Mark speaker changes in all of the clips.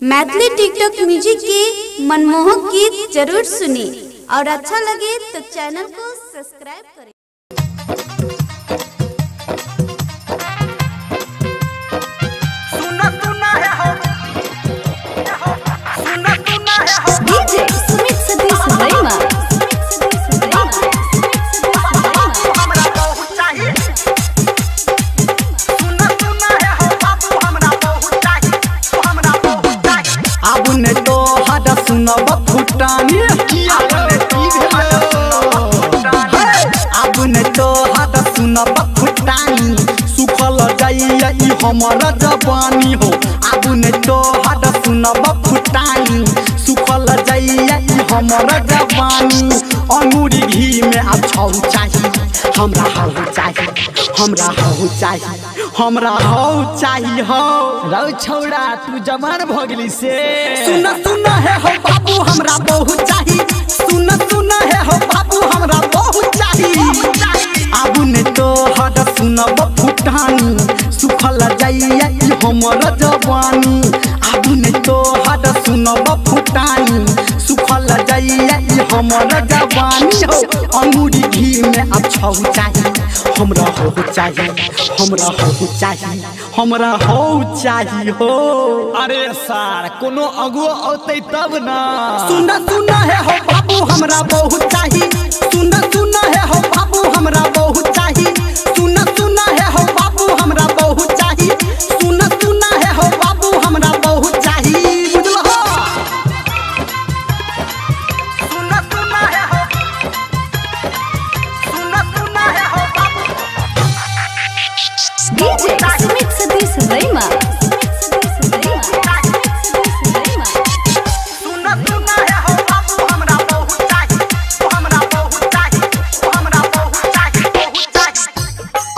Speaker 1: Maithili TikTok music के मनमोहक गीत जरूर सुने और अच्छा लगे तो चैनल को सब्सक्राइब करें।
Speaker 2: डीजे सुमित सतीश रैमा
Speaker 3: सुनब फुटानी अब ने तो हाथ सुनब फुटानी सुखल जाइए ई हमर जवानी हो। अब ने तो हाथ सुनब फुटानी सुखल जाइए ई हमर जवानी। अंगूरी घी में अब छौ चाहिए हमरा हौ चाहिए हमरा हौ चाहिए हमरा हौ चाहिए हो।
Speaker 4: रौ छौड़ा तू जवान भ गेली से
Speaker 3: सुन सुन है हो बाबू हमरा बहुत चाहिए। सुन सुन है हो बाबू हमरा बहुत चाहिए। अब ने तो हद सुनब फुटानी सुखल जाइए ई हमर जवानी। अब ने तो हद सुनब फुटानी सुखल जाइए ई हमर जवानी हो। अंगूरी घी में अब छौ चाहिए हमरा हो चाहिए हमरा हो चाहिए हमरा हो चाहिए हो।
Speaker 4: अरे सार कोनो अगुओ औते तब ना।
Speaker 3: सुन सुन है हो बाबू हमरा बहुत चाहिए। सुन सुन है हो बाबू हमरा बहुत चाहिए। सुन सुन है हो बाबू हमरा बहुत चाहिए। सुन सुन है हो बाबू हमरा बहुत चाहिए बुझलो हो। सुन सुन है हो सुन सुन है हो बाबू।
Speaker 2: डीजे सुमित सतीश रैमा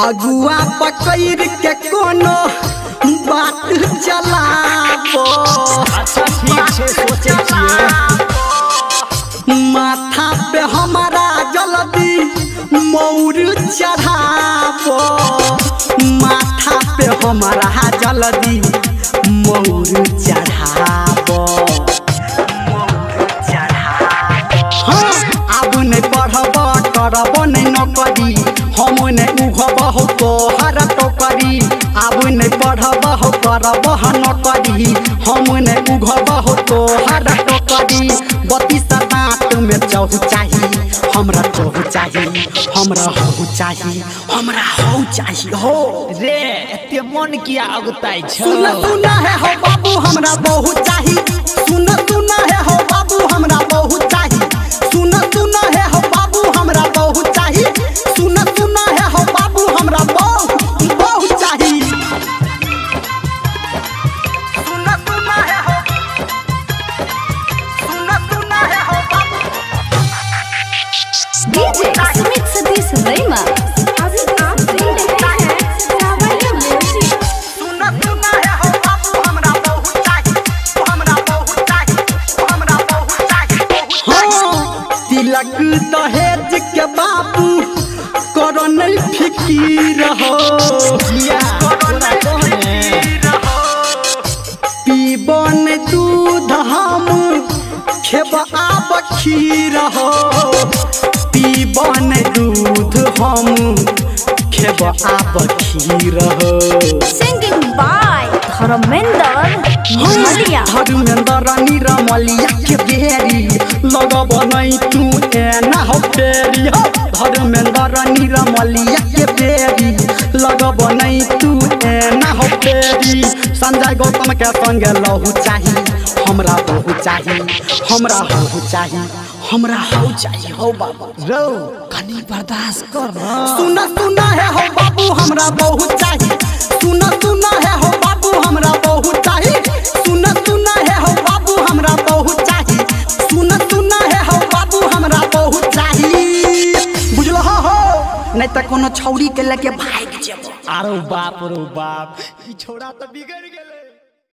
Speaker 3: अगुआ पकड़ के कोनो बात चलाबो।
Speaker 4: अच्छा ठीक छे सोचे छिए
Speaker 3: माथा पे हमारा जल्दी मौर चढ़ाबो। माथा पे हमारा जल्दी मौर चढ़ाबो। हाँ अब नहीं पढ़ब करब नहीं नौकरी हम नहीं उगब हो तोहर टोकरी। अब नहीं पढ़ब हो करब नौकरी हम नहीं उगब हो तोहर टोकरी। 32 दांत में चौ चाहिए हमरा चौ चाहिए हमरा हो चाहिए हमरा हो चाहिए हो।
Speaker 4: रे एते मन किया अगताई छ।
Speaker 3: सुन सुन है हो बाबू हमरा बहुत चाहिए। सुन सुन है हो बाबू हमरा बहुत चाहिए। सुन सुन है हो बाबू हमरा बहुत चाहिए। सुन सुन है हो बाबू हमरा बहुत चाहिए। सुन सुन है हो सुन सुन है हो बाबू।
Speaker 2: डीजे सुमित सतीश रैमा अभी आप सुन रहे हैं सावरिया म्यूजिक।
Speaker 3: सुन सुन है हो बाबू हमरा बहुत चाहिए हमरा बहुत चाहिए हमरा बहुत चाहिए। तिलक दहेज के बाबू करो नहीं फिकीर हो। पीबन दूध हम खेब आब खीर हो। पीबन दूध हम खेब आब खीर हो।
Speaker 1: सिंगिंग बाय धर्मेंद्र मलिया।
Speaker 3: धर्मेंद्र निरमलिया के बेरी लगब नहीं तू एना हो फेरी हो। धर्मेंद्र निरमलिया के बेरी लगब नहीं तू एना हो फेरी। संजय गौतम के संगे लहू चाहिए हमरा बहु चाहिए हमरा हो चाहिए हमरा हो चाहिए हो बाबू।
Speaker 4: रौ कनी बर्दाश्त कर ना।
Speaker 3: सुन सुन है हो बाबू हमरा बहुत चाहिए। सुन सुन है हो बाबू हमरा बहुत चाहिए। सुन सुन है हो बाबू हमरा बहुत चाहिए। सुन सुन है हो बाबू हमरा बहुत चाहिए बुझलो हो। नहीं तो कोनो छौरी के लेके भाग जेबो।
Speaker 4: आरो बाप रो बाप ई छोड़ा तो बिगड़ गया।